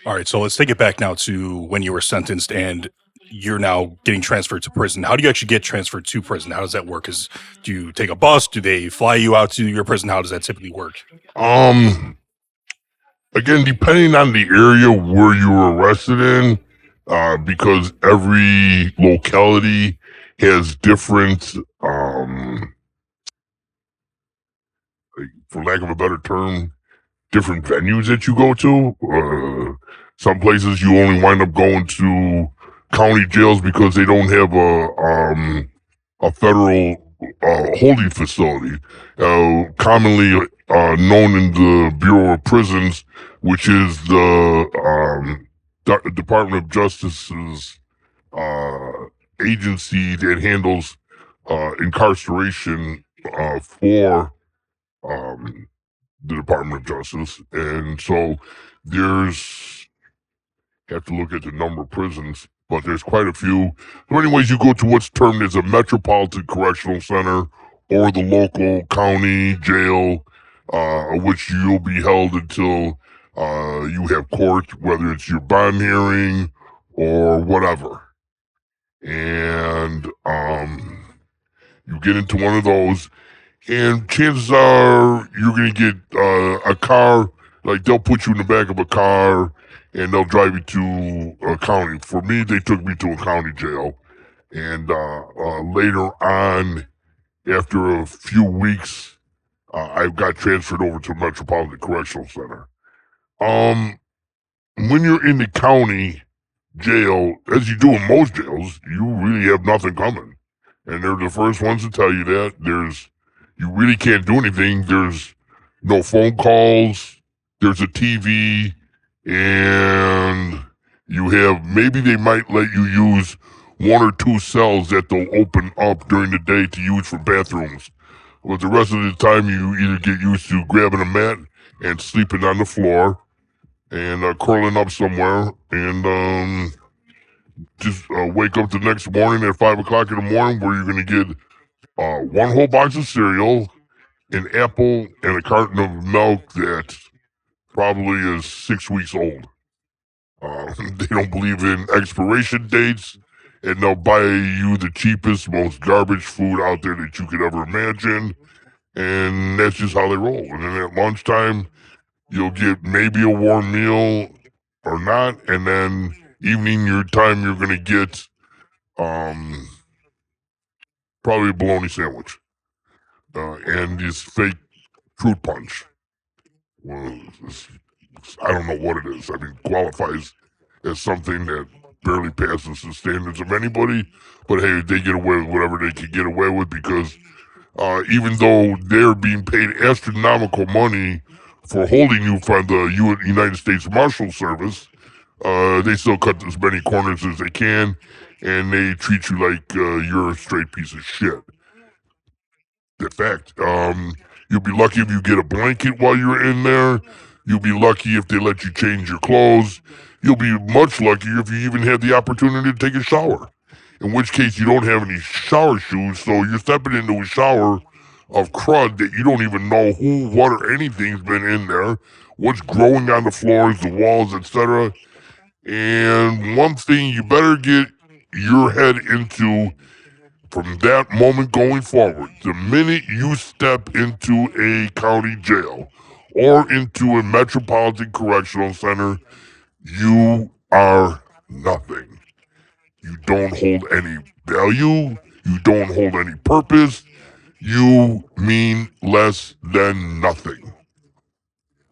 All right, so let's take it back now to when you were sentenced and you're now getting transferred to prison. How do you actually get transferred to prison? How does that work? Do you take a bus? Do they fly you out to your prison? How does that typically work? Um, Again, depending on the area where you were arrested in, because every locality has different, for lack of a better term, different venues that you go to. Some places you only wind up going to county jails because they don't have a federal holding facility, commonly known in the Bureau of Prisons, which is the Department of Justice's uh, agency that handles incarceration for um, the Department of Justice. And so there's, have to look at the number of prisons, but there's quite a few. So anyways, you go to what's termed as a metropolitan correctional center or the local county jail, which you'll be held until you have court, whether it's your bond hearing or whatever. And you get into one of those, and chances are you're going to get a car. Like, they'll put you in the back of a car and they'll drive you to a county. For me, they took me to a county jail. And later on, after a few weeks, I got transferred over to Metropolitan Correctional Center. Um, when you're in the county jail, as you do in most jails, you really have nothing coming. And they're the first ones to tell you that. You really can't do anything. There's no phone calls. There's a TV, and maybe they might let you use one or two cells that they'll open up during the day to use for bathrooms. But the rest of the time, you either get used to grabbing a mat and sleeping on the floor and curling up somewhere and just wake up the next morning at 5 o'clock in the morning where you're going to get one whole box of cereal, an apple, and a carton of milk that probably is 6 weeks old. They don't believe in expiration dates, and they'll buy you the cheapest, most garbage food out there that you could ever imagine. And that's just how they roll. And then at lunchtime, you'll get maybe a warm meal or not. And then evening your time, you're going to get um, probably a bologna sandwich and this fake fruit punch. Well, I don't know what it is. I mean, qualifies as something that barely passes the standards of anybody. But hey, they get away with whatever they can get away with because even though they're being paid astronomical money for holding you from the United States Marshal Service, they still cut as many corners as they can, and they treat you like you're a straight piece of shit. In fact, you'll be lucky if you get a blanket while you're in there. You'll be lucky if they let you change your clothes. You'll be much luckier if you even have the opportunity to take a shower. In which case, you don't have any shower shoes, so you're stepping into a shower of crud that you don't even know who, what, or anything's been in there, what's growing on the floors, the walls, etc. And one thing you better get your head into from that moment going forward, the minute you step into a county jail or into a metropolitan correctional center, you are nothing. You don't hold any value. You don't hold any purpose. You mean less than nothing.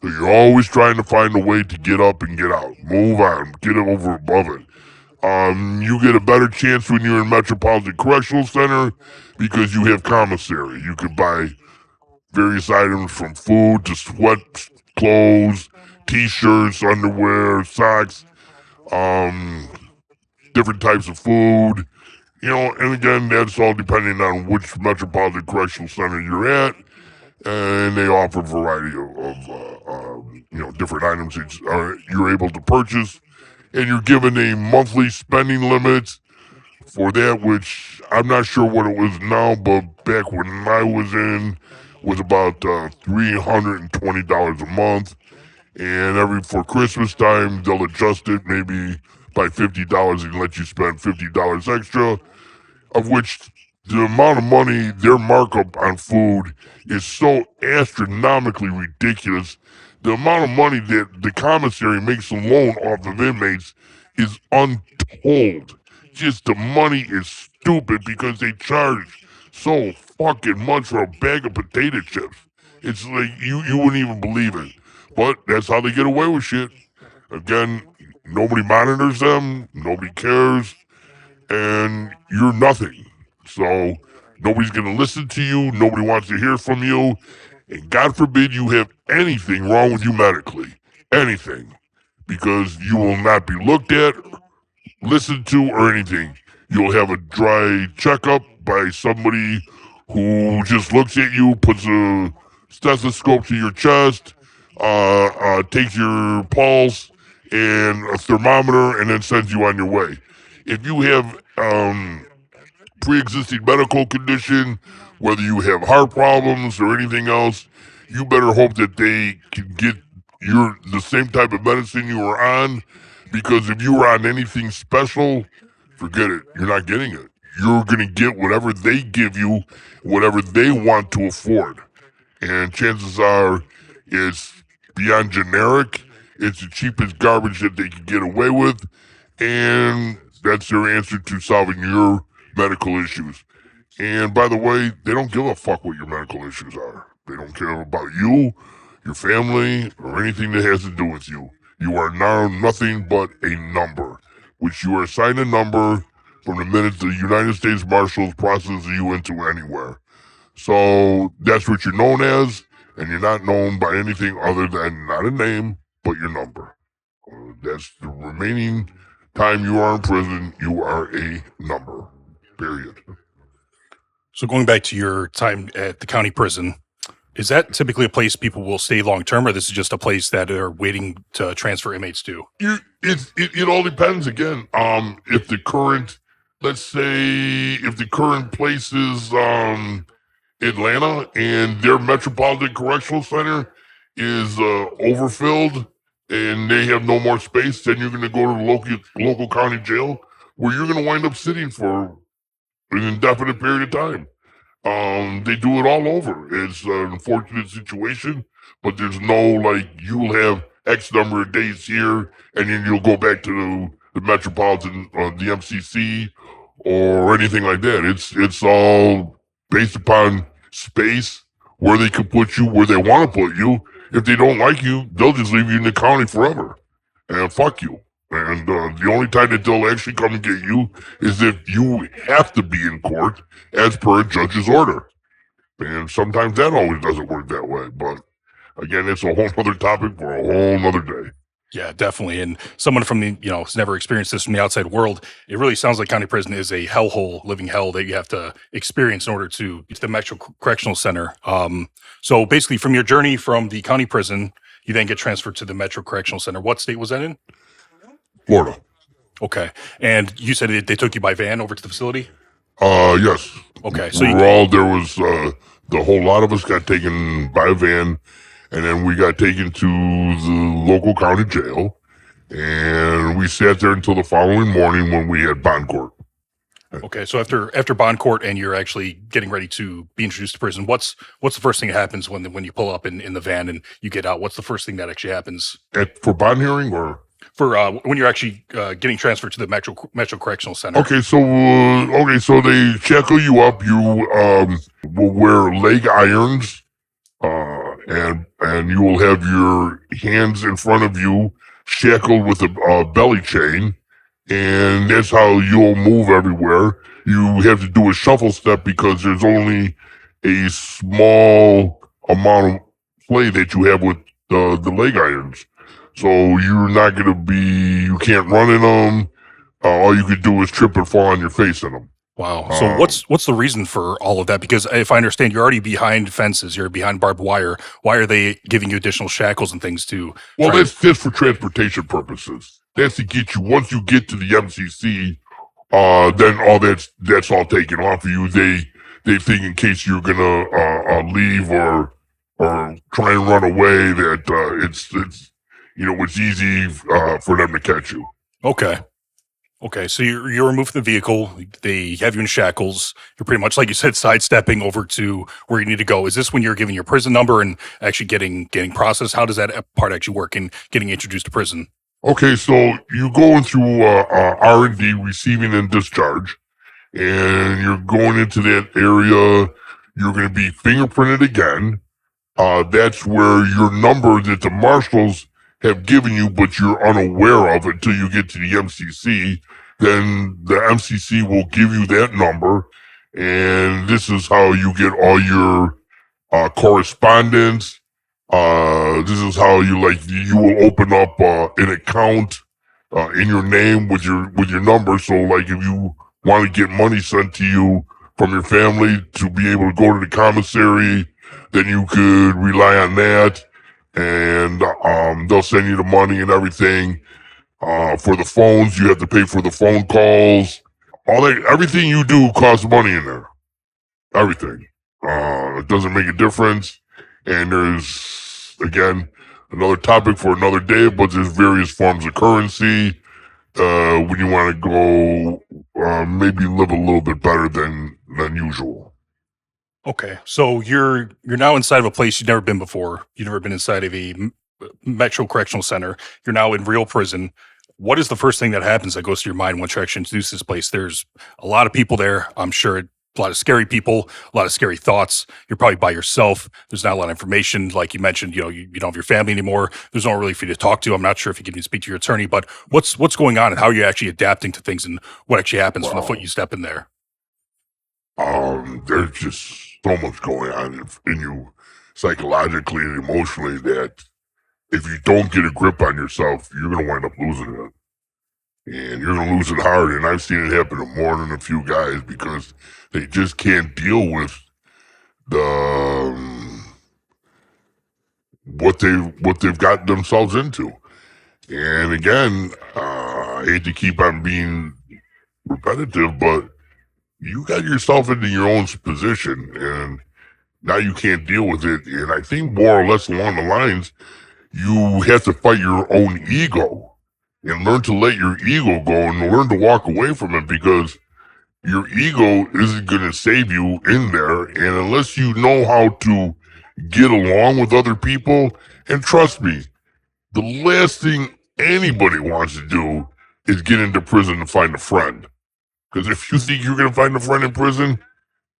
So you're always trying to find a way to get up and get out. Move on. Get over above it. You get a better chance when you're in Metropolitan Correctional Center because you have commissary. You can buy various items from food to sweat clothes, t-shirts, underwear, socks, um, different types of food. And again, that's all depending on which Metropolitan Correctional Center you're at. And they offer a variety of different items that you're able to purchase. And you're given a monthly spending limit for that, which I'm not sure what it was now, but back when I was in was about $320 a month. and for Christmas time they'll adjust it maybe by $50 and let you spend $50 extra, of which the amount of money their markup on food is so astronomically ridiculous. The amount of money that the commissary makes alone off of inmates is untold. Just the money is stupid because they charge so fucking much for a bag of potato chips. It's like you wouldn't even believe it. But that's how they get away with shit. Again, nobody monitors them, nobody cares, and you're nothing. So nobody's going to listen to you. Nobody wants to hear from you. And God forbid you have anything wrong with you medically. Anything. Because you will not be looked at, listened to, or anything. You'll have a dry checkup by somebody who just looks at you, puts a stethoscope to your chest, takes your pulse and a thermometer, and then sends you on your way. If you have pre-existing medical condition, whether you have heart problems or anything else, you better hope that they can get the same type of medicine you were on, because if you were on anything special, forget it. You're not getting it. You're going to get whatever they give you, whatever they want to afford. And chances are it's beyond generic. It's the cheapest garbage that they can get away with. And that's their answer to solving your medical issues. And by the way, they don't give a fuck what your medical issues are. They don't care about you, your family, or anything that has to do with you. You are now nothing but a number, which you are assigned a number from the minute the United States Marshals process you into anywhere. So that's what you're known as, and you're not known by anything other than not a name, but your number. That's the remaining time you are in prison. You are a number. Period. So going back to your time at the county prison, is that typically a place people will stay long term, or this is just a place that are waiting to transfer inmates to? It all depends again. If the current, let's say, if the current place is Atlanta and their metropolitan correctional center is overfilled and they have no more space, then you're going to go to the local county jail where you're going to wind up sitting for an indefinite period of time. They do it all over. It's an unfortunate situation, but there's no like you'll have X number of days here, and then you'll go back to the metropolitan, the MCC, or anything like that. It's all based upon space, where they can put you, where they want to put you. If they don't like you, they'll just leave you in the county forever, and fuck you. And the only time that they'll actually come and get you is if you have to be in court as per a judge's order. And sometimes that always doesn't work that way. But again, it's a whole other topic for a whole other day. Yeah, definitely. And someone from the, has never experienced this from the outside world, it really sounds like county prison is a hellhole, living hell that you have to experience in order to get to the Metro Correctional Center. So basically from your journey from the county prison, you then get transferred to the Metro Correctional Center. What state was that in? Florida. Okay. And you said they took you by van over to the facility? Yes. Okay. So there was, the whole lot of us got taken by a van, and then we got taken to the local county jail, and we sat there until the following morning when we had bond court. Okay, so after bond court and you're actually getting ready to be introduced to prison, what's the first thing that happens when you pull up in the van and you get out? What's the first thing that actually happens? For bond hearing or? For when you're actually getting transferred to the Metro Correctional Center. Okay, so they shackle you up. You will wear leg irons, and you will have your hands in front of you shackled with a belly chain, and that's how you'll move everywhere. You have to do a shuffle step because there's only a small amount of play that you have with the leg irons. So you're not going to you can't run in them. All you could do is trip and fall on your face in them. Wow. So what's the reason for all of that? Because if I understand, you're already behind fences, you're behind barbed wire. Why are they giving you additional shackles and things to? Well, that's just for transportation purposes. That's to get you, once you get to the MCC, then all that's all taken off of you. They think in case you're gonna leave or try and run away that it's easy for them to catch you. Okay. Okay, so you're removed from the vehicle. They have you in shackles. You're pretty much, like you said, sidestepping over to where you need to go. Is this when you're giving your prison number and actually getting processed? How does that part actually work in getting introduced to prison? Okay, so you going through R&D, receiving and discharge, and you're going into that area. You're going to be fingerprinted again. That's where your number that the marshals have given you, but you're unaware of until you get to the MCC. Then the MCC will give you that number, and this is how you get all your correspondence. This is how you will open up an account in your name with your number. So like if you want to get money sent to you from your family to be able to go to the commissary, then you could rely on that, and they'll send you the money and everything. For the phones, you have to pay for the phone calls. Everything you do costs money in there. Everything. It doesn't make a difference. And there's, again, another topic for another day, but there's various forms of currency. When you want to go, maybe live a little bit better than usual. Okay, so you're now inside of a place you've never been before. You've never been inside of a metro correctional center. You're now in real prison. What is the first thing that happens that goes to your mind once you're actually introduced to this place? There's a lot of people there. I'm sure a lot of scary people, a lot of scary thoughts. You're probably by yourself. There's not a lot of information. Like you mentioned, you don't have your family anymore. There's no one really for you to talk to. I'm not sure if you can even speak to your attorney, but what's going on and how are you actually adapting to things and what actually happens from the foot Wow. you step in there? There's just so much going on in you psychologically and emotionally that if you don't get a grip on yourself, you're going to wind up losing it. And you're going to lose it hard. And I've seen it happen to more than a few guys because they just can't deal with the what they've gotten themselves into. And again, I hate to keep on being repetitive, but you got yourself into your own position, and now you can't deal with it. And I think more or less along the lines, you have to fight your own ego and learn to let your ego go and learn to walk away from it because your ego isn't going to save you in there. And unless you know how to get along with other people, and trust me, the last thing anybody wants to do is get into prison to find a friend. Because if you think you're going to find a friend in prison,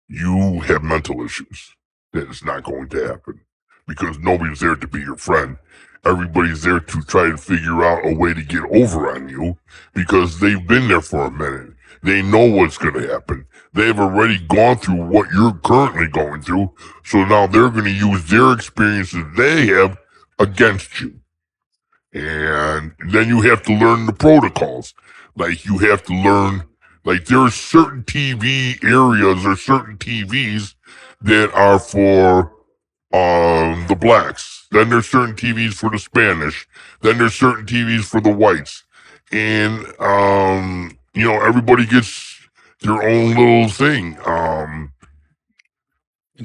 you have mental issues. That is not going to happen because nobody's there to be your friend. Everybody's there to try to figure out a way to get over on you because they've been there for a minute. They know what's going to happen. They've already gone through what you're currently going through. So now they're going to use their experiences they have against you. And then you have to learn the protocols. Like you have to learn, like there are certain TV areas or certain TVs that are for the blacks. Then there's certain TVs for the Spanish. Then there's certain TVs for the whites. And everybody gets their own little thing. And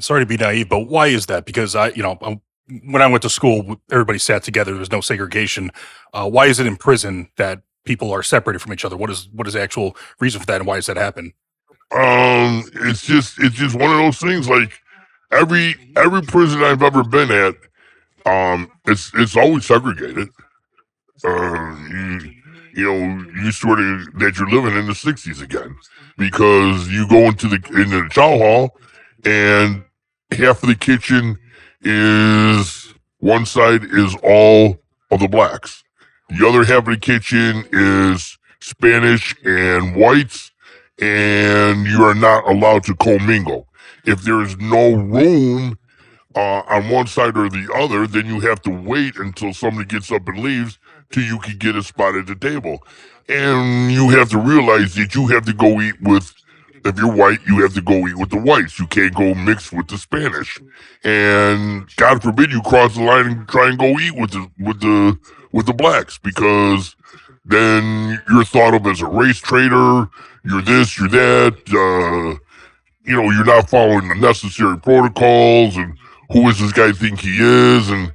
sorry to be naive, but why is that? Because when I went to school, everybody sat together. There was no segregation. Why is it in prison that people are separated from each other? What is the actual reason for that, and why does that happen? It's just one of those things. Like every prison I've ever been at, it's always segregated. You sort of that you're living in the '60s again because you go into the chow hall and half of the kitchen is one side is all of the blacks, the other half of the kitchen is Spanish and whites, and you are not allowed to commingle. If there is no room on one side or the other, then you have to wait until somebody gets up and leaves till you can get a spot at the table. And you have to realize that you have to go eat with, if you're white, you have to go eat with the whites. You can't go mix with the Spanish. And God forbid you cross the line and try and go eat with the blacks because then you're thought of as a race traitor. You're this, you're that. You're not following the necessary protocols and who does this guy think he is? And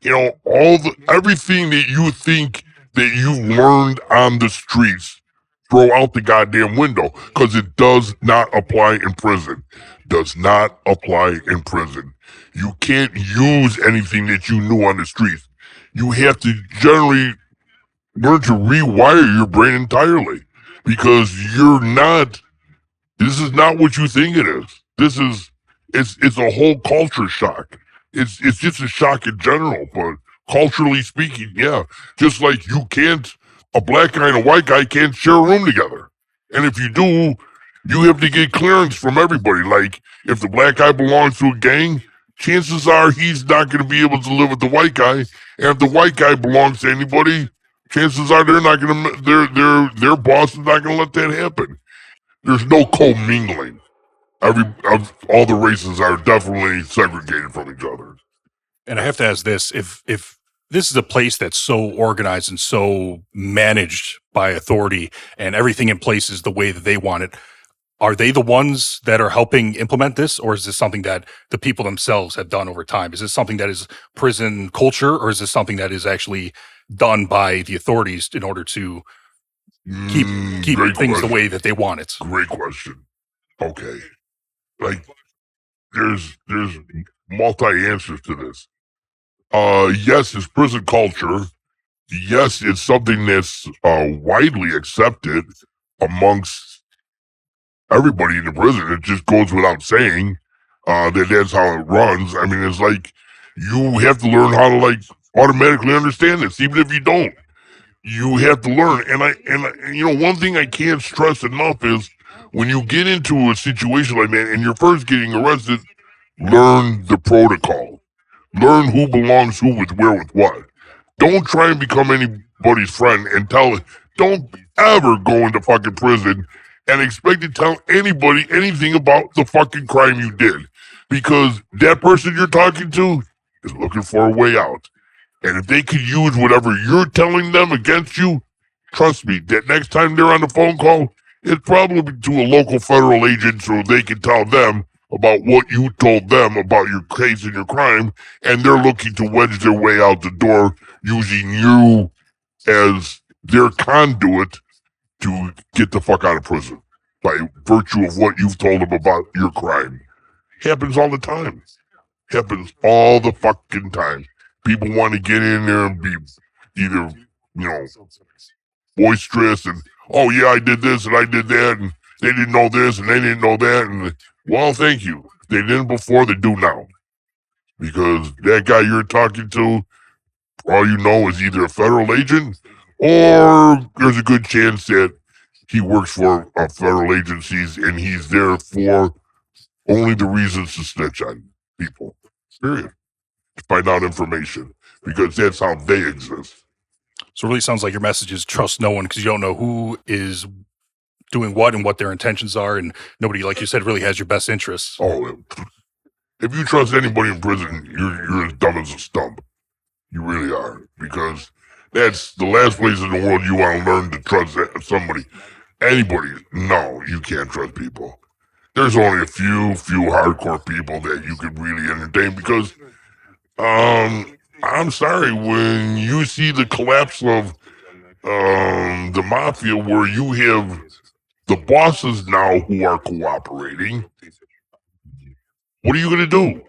everything that you think that you learned on the streets, throw out the goddamn window, because it does not apply in prison. Does not apply in prison. You can't use anything that you knew on the streets. You have to generally learn to rewire your brain entirely, because this is not what you think it is. It's a whole culture shock. It's just a shock in general, but culturally speaking, yeah. Just like a black guy and a white guy can't share a room together. And if you do, you have to get clearance from everybody. Like, if the black guy belongs to a gang, chances are he's not going to be able to live with the white guy. And if the white guy belongs to anybody, chances are they're not going to, their boss is not going to let that happen. There's no commingling. All the races are definitely segregated from each other. And I have to ask this: if this is a place that's so organized and so managed by authority, and everything in place is the way that they want it, are they the ones that are helping implement this, or is this something that the people themselves have done over time? Is this something that is prison culture, or is this something that is actually done by the authorities in order to keep things the way that they want it? Great question. Okay, like there's multi answers to this. Yes, it's prison culture. Yes, it's something that's widely accepted amongst everybody in the prison. It just goes without saying that that's how it runs. I mean, it's like you have to learn how to like automatically understand this, even if you don't. You have to learn. And one thing I can't stress enough is when you get into a situation like that and you're first getting arrested, learn the protocol. Learn who belongs who with where with what. Don't try and become anybody's friend and don't ever go into fucking prison and expect to tell anybody anything about the fucking crime you did. Because that person you're talking to is looking for a way out. And if they could use whatever you're telling them against you, trust me, that next time they're on the phone call, it's probably to a local federal agent so they can tell them about what you told them about your case and your crime, and they're looking to wedge their way out the door using you as their conduit to get the fuck out of prison by virtue of what you've told them about your crime. Happens all the time. Happens all the fucking time. People want to get in there and be either, boisterous and, oh yeah, I did this and I did that, and they didn't know this and they didn't know that, and well, thank you. They didn't before, they do now. Because that guy you're talking to, all you know is either a federal agent or there's a good chance that he works for federal agencies and he's there for only the reasons to snitch on people. Period. To find out information. Because that's how they exist. So it really sounds like your message is trust no one, because you don't know who is doing what and what their intentions are, and nobody, like you said, really has your best interests. Oh, if you trust anybody in prison, you're as dumb as a stump. You really are, because that's the last place in the world you want to learn to trust somebody. Anybody. No, you can't trust people. There's only a few hardcore people that you could really entertain, because I'm sorry, when you see the collapse of the mafia, where you have the bosses now who are cooperating, what are you going to do?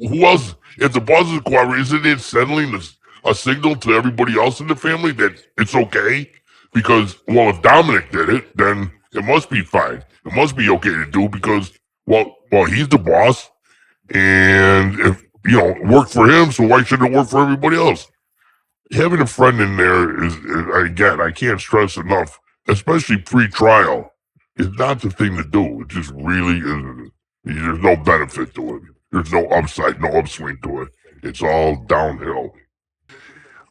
Who else? If the bosses cooperate, isn't it sending a signal to everybody else in the family that it's okay? Because, well, if Dominic did it, then it must be fine. It must be okay to do, because, well, he's the boss, and if it worked for him, so why shouldn't it work for everybody else? Having a friend in there is again, I can't stress enough, especially pre-trial, is not the thing to do. It just really isn't. There's no benefit to it. There's no upside, no upswing to it. It's all downhill.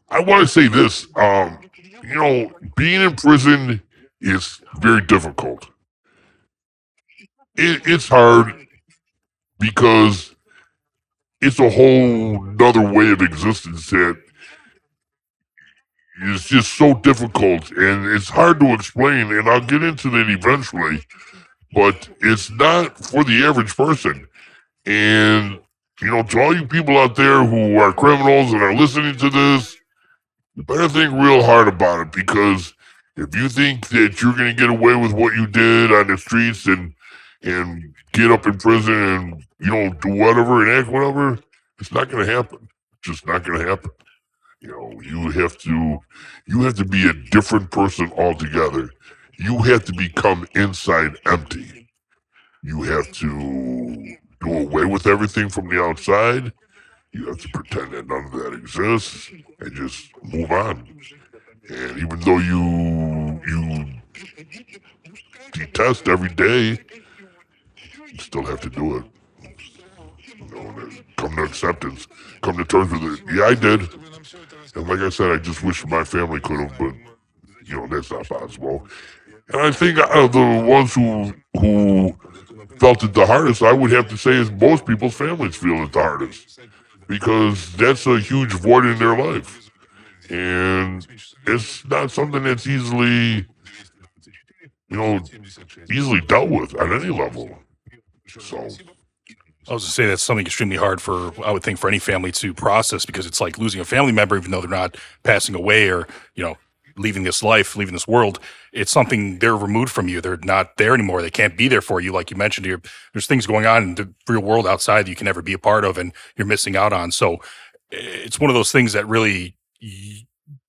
I want to say this, being in prison is very difficult. It's hard because it's a whole nother way of existence that is just so difficult, and it's hard to explain, and I'll get into that eventually, but it's not for the average person. And, to all you people out there who are criminals and are listening to this, you better think real hard about it, because if you think that you're going to get away with what you did on the streets and get up in prison and do whatever and act whatever, it's not going to happen. It's just not going to happen. You have to be a different person altogether. You have to become inside empty. You have to do away with everything from the outside. You have to pretend that none of that exists and just move on. And even though you detest every day, you still have to do it. Come to acceptance, come to terms with it. Yeah, I did. And like I said, I just wish my family could have, but that's not possible. And I think out of the ones who felt it the hardest, I would have to say is most people's families feel it the hardest, because that's a huge void in their life, and it's not something that's easily dealt with at any level. So I was to say that's something extremely hard for, I would think, for any family to process, because it's like losing a family member, even though they're not passing away or, leaving this life, leaving this world. It's something they're removed from you. They're not there anymore. They can't be there for you. Like you mentioned here, there's things going on in the real world outside that you can never be a part of and you're missing out on. So it's one of those things that really,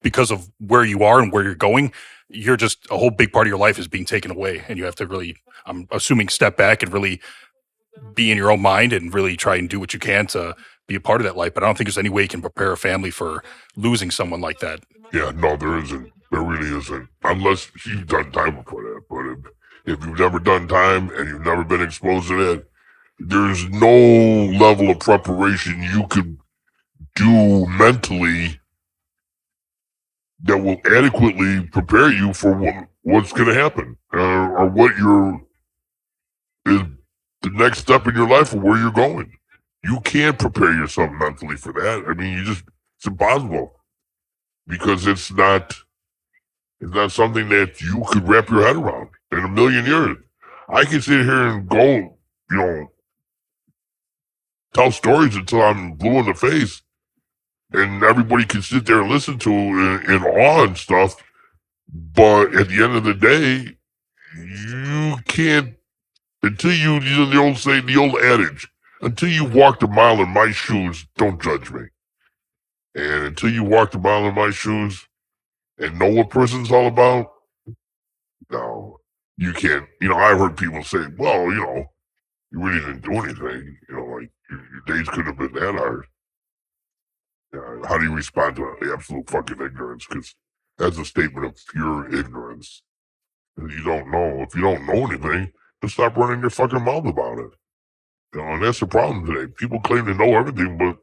because of where you are and where you're going, you're just a whole big part of your life is being taken away. And you have to really, I'm assuming, step back and really be in your own mind and really try and do what you can to be a part of that life. But I don't think there's any way you can prepare a family for losing someone like that. yeah, no, there isn't. There really isn't, unless you've done time for that. But if you've never done time and you've never been exposed to that, there's no level of preparation you could do mentally that will adequately prepare you for what's going to happen, or what is the next step in your life or where you're going. You can't prepare yourself mentally for that. I mean, it's impossible, because it's not something that you could wrap your head around in a million years. I can sit here and go, tell stories until I'm blue in the face, and everybody can sit there and listen to in awe and stuff. But at the end of the day, you can't, until the old adage, until you walked a mile in my shoes, don't judge me. And until you walked a mile in my shoes and know what prison's all about, no, you can't. I've heard people say, well, you really didn't do anything. Like your days could have been that hard. How do you respond to absolute fucking ignorance? Because that's a statement of pure ignorance. You don't know. If you don't know anything, then stop running your fucking mouth about it. And that's the problem today. People claim to know everything, but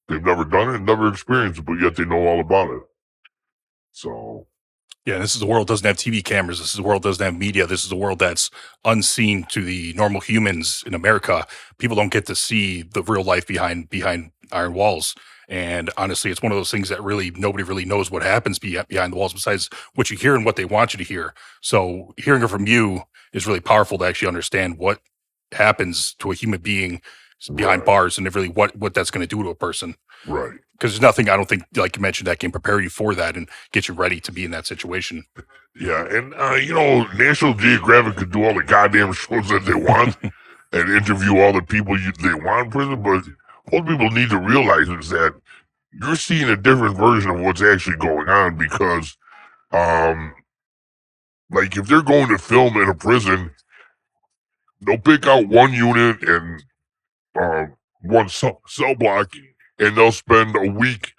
they've never done it and never experienced it, but yet they know all about it. So, Yeah, this is a world that doesn't have TV cameras. This is a world that doesn't have media. This is a world that's unseen to the normal humans in America. People don't get to see the real life behind iron walls. And honestly, it's one of those things that really nobody really knows what happens behind the walls besides what you hear and what they want you to hear. So hearing it from you is really powerful to actually understand what happens to a human being behind right, bars and really what that's going to do to a person. right. Because there's nothing, I don't think, like you mentioned, that can prepare you for that and get you ready to be in that situation. Yeah, and National Geographic could do all the goddamn shows that they want and interview all the people they want in prison, but what people need to realize is that you're seeing a different version of what's actually going on, because, um, like, if they're going to film in a prison, they'll pick out one unit and uh, one cell block, and they'll spend a week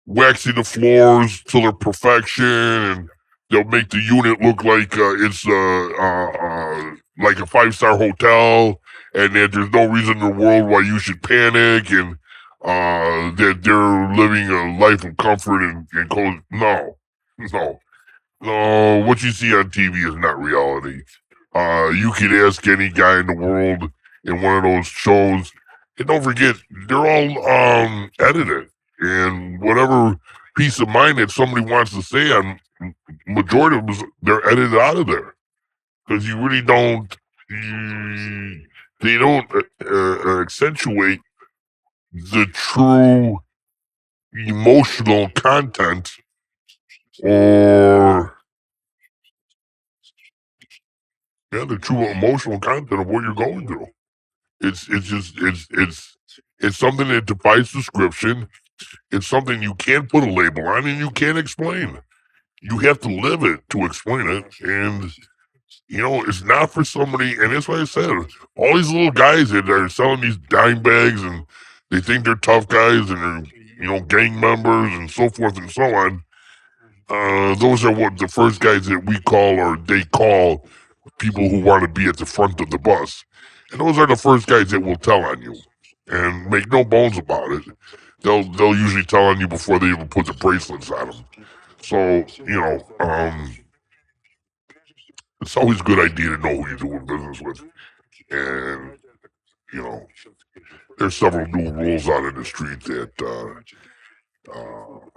waxing the floors till they're perfection, and they'll make the unit look like it's like a 5-star hotel, and that there's no reason in the world why you should panic, and that they're living a life of comfort and cold. No, no, no. What you see on TV is not reality. You could ask any guy in the world in one of those shows, and don't forget, they're all edited, and whatever piece of mind that somebody wants to say on majority of them, they're edited out of there, because you really don't. They don't accentuate the true emotional content or the true emotional content of what you're going through. It's something that defies description. It's something you can't put a label on and you can't explain. You have to live it to explain it. And it's not for somebody, and that's why I said all these little guys that are selling these dime bags and they think they're tough guys and they're, gang members and so forth and so on. Those are what the first guys that we call or they call people who want to be at the front of the bus. And those are the first guys that will tell on you. And make no bones about it. They'll usually tell on you before they even put the bracelets on them. So, it's always a good idea to know who you're doing business with. And, there's several new rules out in the street that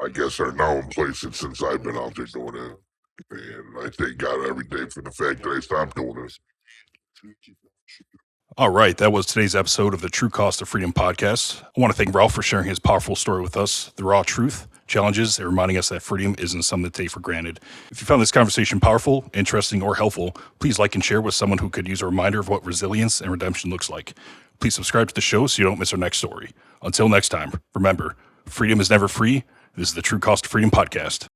I guess are now in place since I've been out there doing it. And I thank God every day for the fact that I stopped doing it. All right, that was today's episode of the True Cost of Freedom podcast. I want to thank Ralph for sharing his powerful story with us, the raw truth, challenges, and reminding us that freedom isn't something to take for granted. If you found this conversation powerful, interesting, or helpful, please like and share with someone who could use a reminder of what resilience and redemption looks like. Please subscribe to the show so you don't miss our next story. Until next time, remember, freedom is never free. This is the True Cost of Freedom podcast.